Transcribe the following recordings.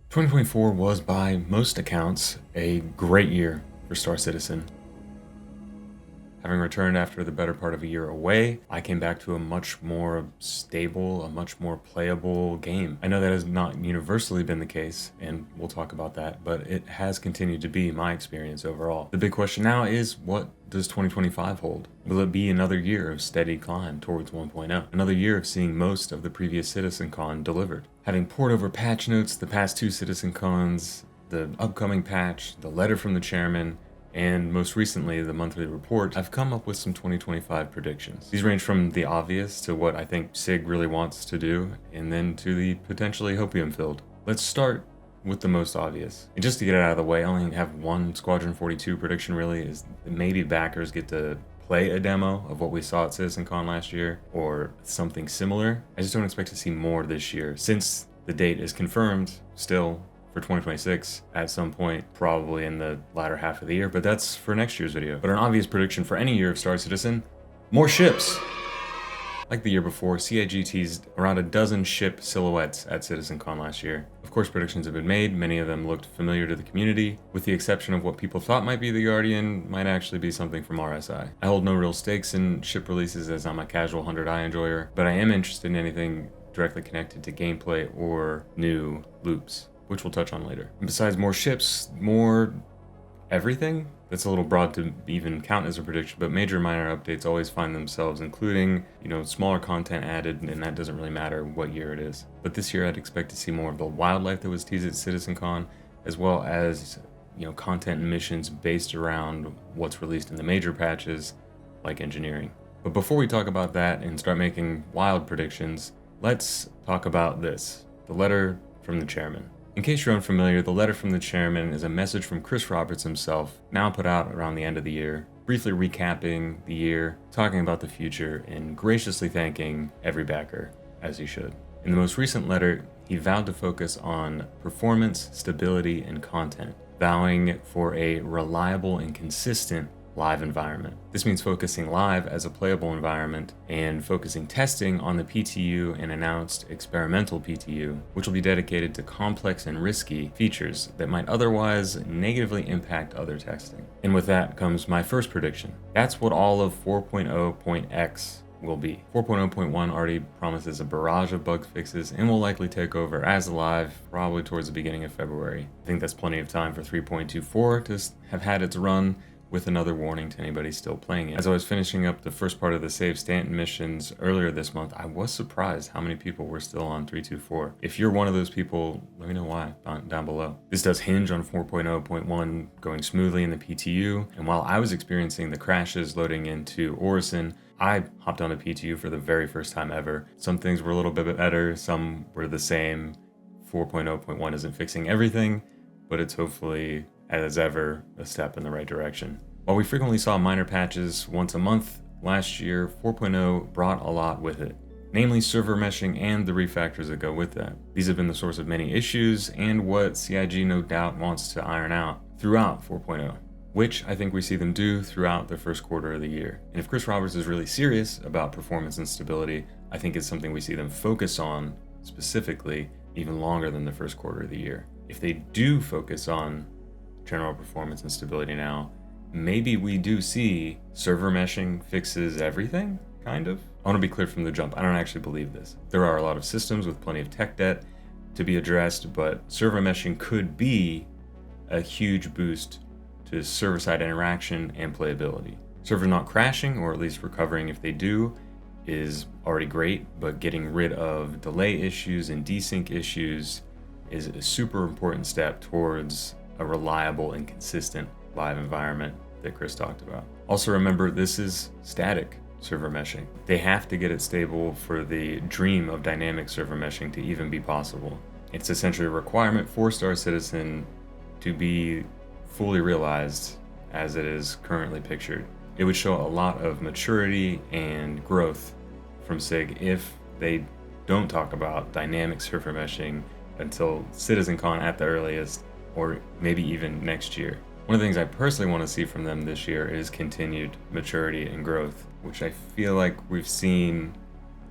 2024 was, by most accounts, a great year for Star Citizen. Having returned after the better part of a year away, I came back to a much more stable, a much more playable game. I know that has not universally been the case, and we'll talk about that, but it has continued to be my experience overall. The big question now is, what does 2025 hold? Will it be another year of steady climb towards 1.0? Another year of seeing most of the previous CitizenCon delivered? Having poured over patch notes the past two CitizenCons, the upcoming patch, the letter from the chairman, and most recently the monthly report, I've come up with some 2025 predictions. These range from the obvious to what I think SIG really wants to do, and then to the potentially hopium-filled. Let's start with the most obvious. And just to get it out of the way, I only have one Squadron 42 prediction really, is that maybe backers get to play a demo of what we saw at CitizenCon last year, or something similar. I just don't expect to see more this year, since the date is confirmed still for 2026 at some point, probably in the latter half of the year, but that's for next year's video. But an obvious prediction for any year of Star Citizen: more ships! Like the year before, CIG teased around a dozen ship silhouettes at CitizenCon last year. Of course, predictions have been made, many of them looked familiar to the community, with the exception of what people thought might be the Guardian might actually be something from RSI. I hold no real stakes in ship releases as I'm a casual 100i enjoyer, but I am interested in anything directly connected to gameplay or new loops, which we'll touch on later. And besides more ships, more everything? That's a little broad to even count as a prediction, but major and minor updates always find themselves including, smaller content added, and that doesn't really matter what year it is. But this year I'd expect to see more of the wildlife that was teased at CitizenCon, as well as, content and missions based around what's released in the major patches, like engineering. But before we talk about that and start making wild predictions, let's talk about this, the letter from the chairman. In case you're unfamiliar, the letter from the chairman is a message from Chris Roberts himself, now put out around the end of the year, briefly recapping the year, talking about the future, and graciously thanking every backer, as he should. In the most recent letter, he vowed to focus on performance, stability, and content, vowing for a reliable and consistent live environment. This means focusing live as a playable environment and focusing testing on the PTU and announced experimental PTU, which will be dedicated to complex and risky features that might otherwise negatively impact other testing. And with that comes my first prediction. That's what all of 4.0.x will be. 4.0.1 already promises a barrage of bug fixes and will likely take over as live probably towards the beginning of February. I think that's plenty of time for 3.24 to have had its run, with another warning to anybody still playing it. As I was finishing up the first part of the Save Stanton missions earlier this month, I was surprised how many people were still on 324. If you're one of those people, let me know why down below. This does hinge on 4.0.1 going smoothly in the PTU, and while I was experiencing the crashes loading into Orison, I hopped on the PTU for the very first time ever. Some things were a little bit better, some were the same. 4.0.1 isn't fixing everything, but it's hopefully, as ever, a step in the right direction. While we frequently saw minor patches once a month, last year 4.0 brought a lot with it, namely server meshing and the refactors that go with that. These have been the source of many issues and what CIG no doubt wants to iron out throughout 4.0, which I think we see them do throughout the first quarter of the year. And if Chris Roberts is really serious about performance and stability, I think it's something we see them focus on specifically even longer than the first quarter of the year. If they do focus on general performance and stability now, maybe we do see server meshing fixes everything, kind of. I want to be clear from the jump, I don't actually believe this. There are a lot of systems with plenty of tech debt to be addressed, but server meshing could be a huge boost to server-side interaction and playability. Servers not crashing, or at least recovering if they do, is already great, but getting rid of delay issues and desync issues is a super important step towards a reliable and consistent live environment that Chris talked about. Also remember, this is static server meshing. They have to get it stable for the dream of dynamic server meshing to even be possible. It's essentially a requirement for Star Citizen to be fully realized as it is currently pictured. It would show a lot of maturity and growth from SIG if they don't talk about dynamic server meshing until CitizenCon at the earliest, or maybe even next year. One of the things I personally want to see from them this year is continued maturity and growth, which I feel like we've seen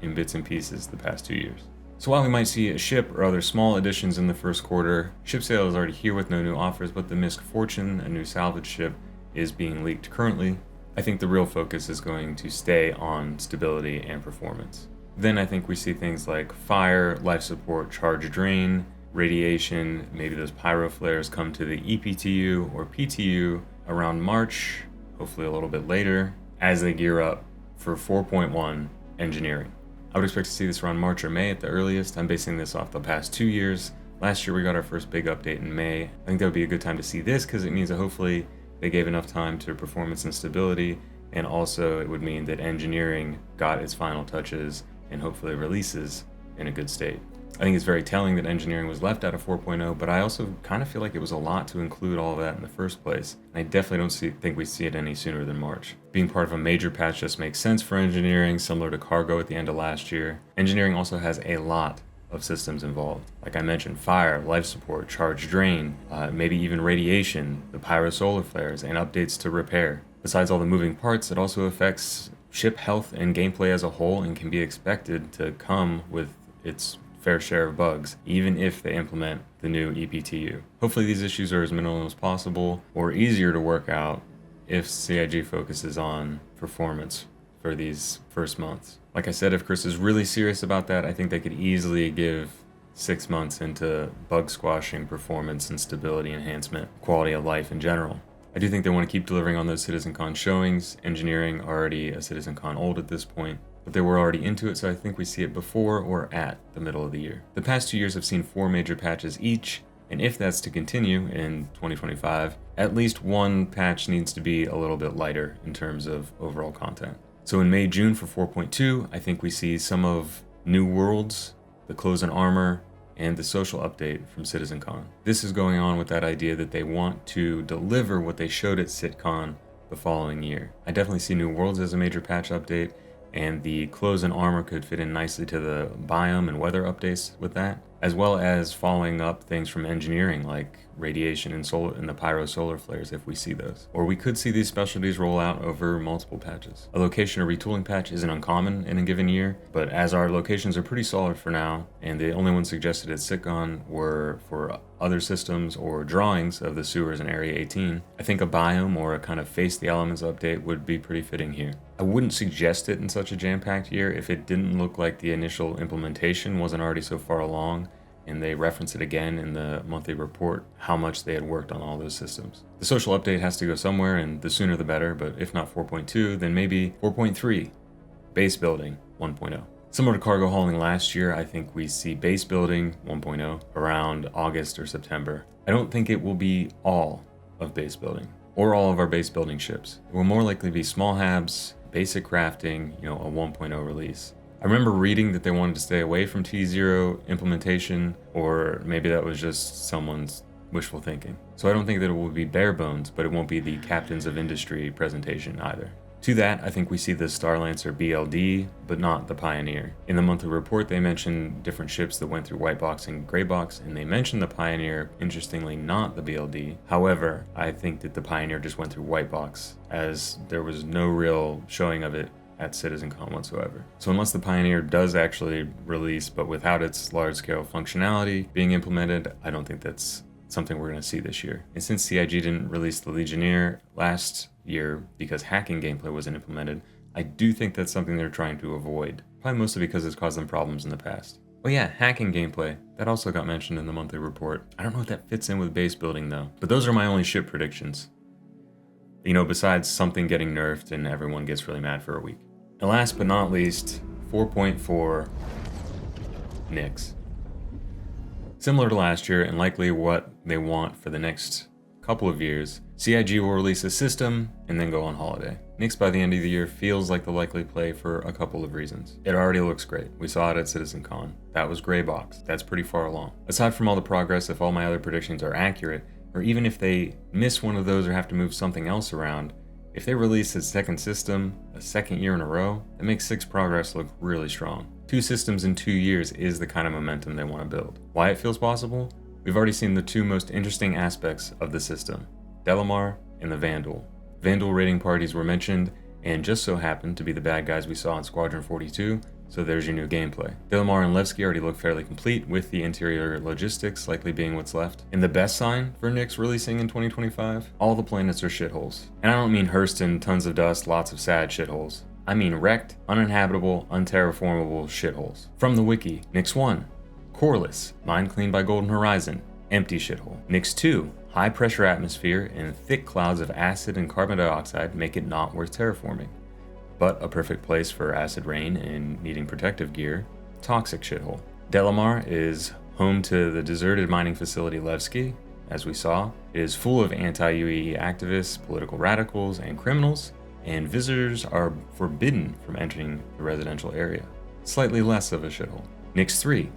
in bits and pieces the past 2 years. So while we might see a ship or other small additions in the first quarter, ship sale is already here with no new offers, but the Misk Fortune, a new salvage ship, is being leaked currently. I think the real focus is going to stay on stability and performance. Then I think we see things like fire, life support, charge drain, radiation, maybe those pyro flares come to the EPTU or PTU around March, hopefully a little bit later, as they gear up for 4.1 engineering. I would expect to see this around March or May at the earliest. I'm basing this off the past 2 years. Last year we got our first big update in May. I think that would be a good time to see this because it means that hopefully they gave enough time to performance and stability, and also it would mean that engineering got its final touches and hopefully releases in a good state. I think it's very telling that engineering was left out of 4.0, but I also kind of feel like it was a lot to include all of that in the first place. And I definitely don't think we see it any sooner than March. Being part of a major patch just makes sense for engineering, similar to cargo at the end of last year. Engineering also has a lot of systems involved. Like I mentioned, fire, life support, charge drain, maybe even radiation, the pyro solar flares, and updates to repair. Besides all the moving parts, it also affects ship health and gameplay as a whole and can be expected to come with its fair share of bugs, even if they implement the new EPTU. Hopefully these issues are as minimal as possible or easier to work out if CIG focuses on performance for these first months. Like I said, if Chris is really serious about that, I think they could easily give 6 months into bug squashing, performance and stability enhancement, quality of life in general. I do think they want to keep delivering on those CitizenCon showings. Engineering already a CitizenCon old at this point, but they were already into it, so I think we see it before or at the middle of the year. The past 2 years have seen 4 major patches each, and if that's to continue in 2025, at least one patch needs to be a little bit lighter in terms of overall content. So in May, June for 4.2, I think we see some of New Worlds, the Clothes and Armor, and the social update from CitizenCon. This is going on with that idea that they want to deliver what they showed at CitCon the following year. I definitely see New Worlds as a major patch update, and the Clothes and Armor could fit in nicely to the biome and weather updates with that, as well as following up things from engineering like radiation and solar and the pyro solar flares if we see those. Or we could see these specialties roll out over multiple patches. A location or retooling patch isn't uncommon in a given year, but as our locations are pretty solid for now, and the only ones suggested at SitCon were for other systems or drawings of the sewers in Area 18, I think a biome or a kind of face the elements update would be pretty fitting here. I wouldn't suggest it in such a jam-packed year if it didn't look like the initial implementation wasn't already so far along, and they reference it again in the monthly report, how much they had worked on all those systems. The social update has to go somewhere, and the sooner the better, but if not 4.2, then maybe 4.3, base building 1.0. Similar to cargo hauling last year, I think we see base building 1.0 around August or September. I don't think it will be all of base building, or all of our base building ships. It will more likely be small habs, basic crafting, a 1.0 release. I remember reading that they wanted to stay away from T0 implementation, or maybe that was just someone's wishful thinking. So I don't think that it will be bare bones, but it won't be the Captains of Industry presentation either. To that, I think we see the Starlancer BLD, but not the Pioneer. In the monthly report, they mentioned different ships that went through white box and gray box, and they mentioned the Pioneer, interestingly not the BLD. However, I think that the Pioneer just went through white box, as there was no real showing of it at CitizenCon whatsoever. So unless the Pioneer does actually release, but without its large-scale functionality being implemented, I don't think that's something we're going to see this year. And since CIG didn't release the Legionnaire last year because hacking gameplay wasn't implemented, I do think that's something they're trying to avoid. Probably mostly because it's caused them problems in the past. Oh yeah, hacking gameplay. That also got mentioned in the monthly report. I don't know if that fits in with base building though. But those are my only ship predictions. Besides something getting nerfed and everyone gets really mad for a week. And last but not least, 4.4 Nyx. Similar to last year, and likely what they want for the next couple of years, CIG will release a system and then go on holiday. Nyx by the end of the year feels like the likely play for a couple of reasons. It already looks great. We saw it at CitizenCon. That was gray box. That's pretty far along. Aside from all the progress, if all my other predictions are accurate, or even if they miss one of those or have to move something else around, if they release a second system a second year in a row, that makes 6 progress look really strong. 2 systems in 2 years is the kind of momentum they want to build. Why it feels possible? We've already seen the 2 most interesting aspects of the system, Delamar and the Vandal. Vandal raiding parties were mentioned, and just so happened to be the bad guys we saw in Squadron 42, So there's your new gameplay. Delamar and Levski already look fairly complete, with the interior logistics likely being what's left. And the best sign for Nyx releasing in 2025? All the planets are shitholes. And I don't mean Hurston, tons of dust, lots of sad shitholes. I mean wrecked, uninhabitable, unterraformable shitholes. From the wiki, Nyx 1, coreless, mined clean by Golden Horizon, empty shithole. Nyx 2, high pressure atmosphere and thick clouds of acid and carbon dioxide make it not worth terraforming, but a perfect place for acid rain and needing protective gear, toxic shithole. Delamar is home to the deserted mining facility Levski, as we saw. It is full of anti-UAE activists, political radicals, and criminals, and visitors are forbidden from entering the residential area. Slightly less of a shithole. Nyx 3,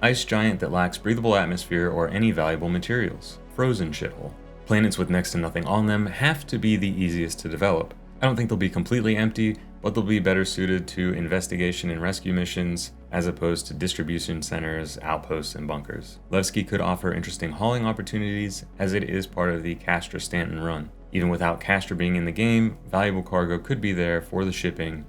ice giant that lacks breathable atmosphere or any valuable materials, frozen shithole. Planets with next to nothing on them have to be the easiest to develop. I don't think they'll be completely empty, but they'll be better suited to investigation and rescue missions as opposed to distribution centers, outposts, and bunkers. Levski could offer interesting hauling opportunities as it is part of the Castra-Stanton run. Even without Castra being in the game, valuable cargo could be there for the shipping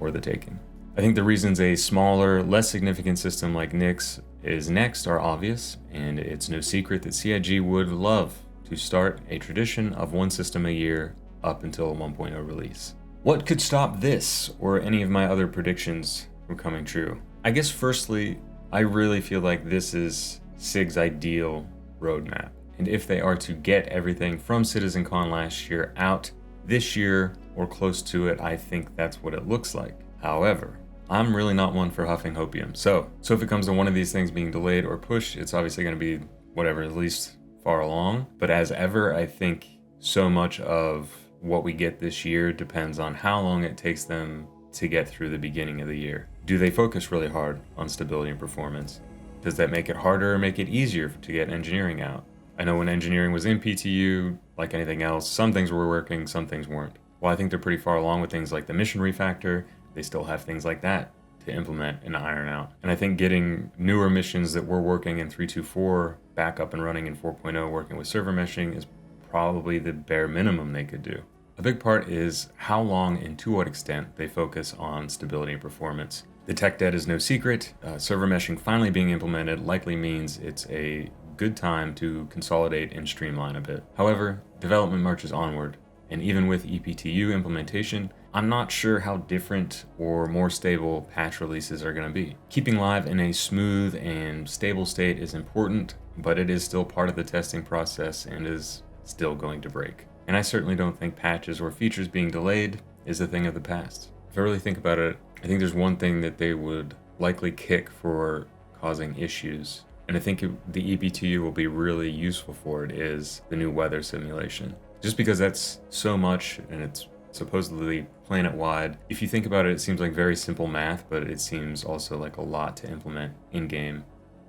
or the taking. I think the reasons a smaller, less significant system like Nyx is next are obvious, and it's no secret that CIG would love to start a tradition of one system a year up until a 1.0 release. What could stop this or any of my other predictions from coming true? I guess firstly, I really feel like this is SIG's ideal roadmap. And if they are to get everything from CitizenCon last year out this year or close to it, I think that's what it looks like. However, I'm really not one for huffing hopium. So if it comes to one of these things being delayed or pushed, it's obviously going to be whatever, at least far along. But as ever, I think so much of what we get this year depends on how long it takes them to get through the beginning of the year. Do they focus really hard on stability and performance? Does that make it harder or make it easier to get engineering out? I know when engineering was in PTU, like anything else, some things were working, some things weren't. Well, I think they're pretty far along with things like the mission refactor. They still have things like that to implement and iron out. And I think getting newer missions that were working in 3.2.4 back up and running in 4.0, working with server meshing, is probably the bare minimum they could do. A big part is how long and to what extent they focus on stability and performance. The tech debt is no secret. Server meshing finally being implemented likely means it's a good time to consolidate and streamline a bit. However, development marches onward, and even with ePTU implementation, I'm not sure how different or more stable patch releases are going to be. Keeping live in a smooth and stable state is important, but it is still part of the testing process and is still going to break. And I certainly don't think patches or features being delayed is a thing of the past. If I really think about it, I think there's one thing that they would likely kick for causing issues, and I think the ePTU will be really useful for it, is the new weather simulation. Just because that's so much and it's supposedly planet-wide. If you think about it, it seems like very simple math, but it seems also like a lot to implement in-game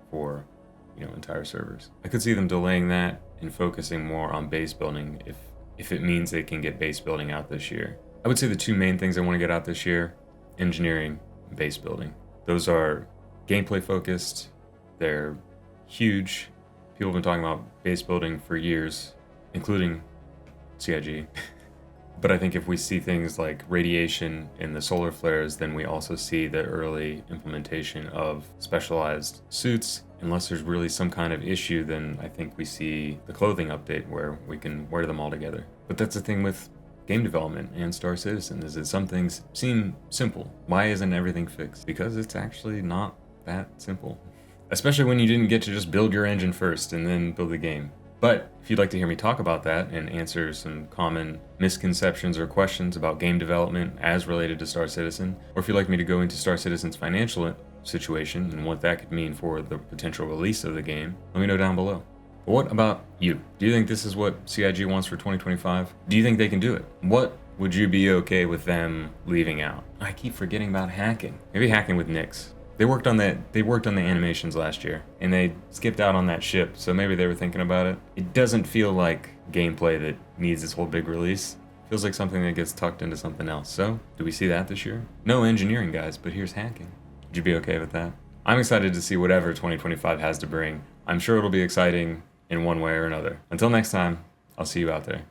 for, entire servers. I could see them delaying that and focusing more on base building if it means they can get base building out this year. I would say the two main things I want to get out this year: engineering and base building. Those are gameplay focused. They're huge. People have been talking about base building for years, including CIG. But I think if we see things like radiation in the solar flares, then we also see the early implementation of specialized suits. Unless there's really some kind of issue, then I think we see the clothing update where we can wear them all together. But that's the thing with game development and Star Citizen, is that some things seem simple. Why isn't everything fixed? Because it's actually not that simple. Especially when you didn't get to just build your engine first and then build the game. But if you'd like to hear me talk about that and answer some common misconceptions or questions about game development as related to Star Citizen, or if you'd like me to go into Star Citizen's financial situation and what that could mean for the potential release of the game, let me know down below. But what about you? Do you think this is what CIG wants for 2025? Do you think they can do it? What would you be okay with them leaving out? I keep forgetting about hacking. Maybe hacking with Nyx. They worked on the animations last year, and they skipped out on that ship, so maybe they were thinking about it. It doesn't feel like gameplay that needs this whole big release. It feels like something that gets tucked into something else. So, do we see that this year? No engineering, guys, but here's hacking. Would you be okay with that? I'm excited to see whatever 2025 has to bring. I'm sure it'll be exciting in one way or another. Until next time, I'll see you out there.